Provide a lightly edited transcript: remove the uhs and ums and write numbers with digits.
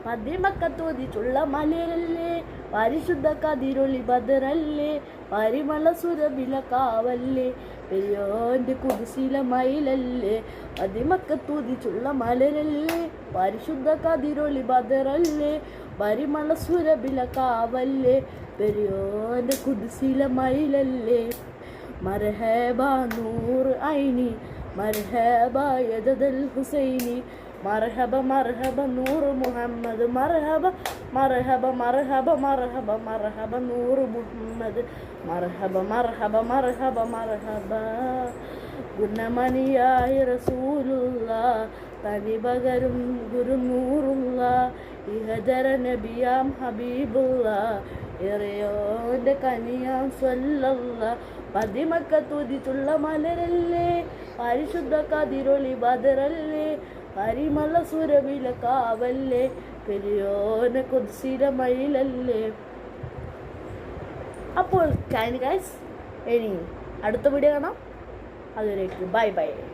പതിമക്കത്തോതിച്ചുള്ള മലരല്ലേ പരിശുദ്ധ കതിരൊളി ബദറല്ലേ പരിമള സുരബില കാവല്ലേ പെരിയോന്റെ കുതിശീല മയിലല്ലേ പതിമക്കത്തോതിച്ചുള്ള മലരല്ലേ പരിശുദ്ധ കതിരൊളി ബദറല്ലേ പരിമള സുരബില കാവല്ലേ പെരിയോന്റെ കുതിശീല മയിലല്ലേ മർഹബ നൂർ ഐനി മർഹബ യദൽ ഹുസൈനി മർഹബ മർഹബ നൂർ മുഹമ്മദ് മർഹബ മർഹബ മർഹബ മർഹബ മർഹബ നൂർ മുഹമ്മദ് മർഹബ മർഹബ മർഹബ മർഹബ ഗുണമണിയായ റസൂലുള്ള തനി പകരും ഗുരുനൂറുള്ള ഇഹജര നബിയാം ഹബീബുള്ള ഇറയോന്റെ കനിയാം സ്വല്ലല്ല പതിമക്കത്തുതിച്ചുള്ള മലരല്ലേ പരിശുദ്ധ കതിരൊളി ബദറല്ലേ പരിമള സുരബില കാവല്ലേ പെരിയോനെ കുതിശീല മയിലല്ലേ. അപ്പോൾ ഗൈസ് ഇനി അടുത്ത വീഡിയോ കാണാം. അതുവരേക്ക് ബൈ ബൈ.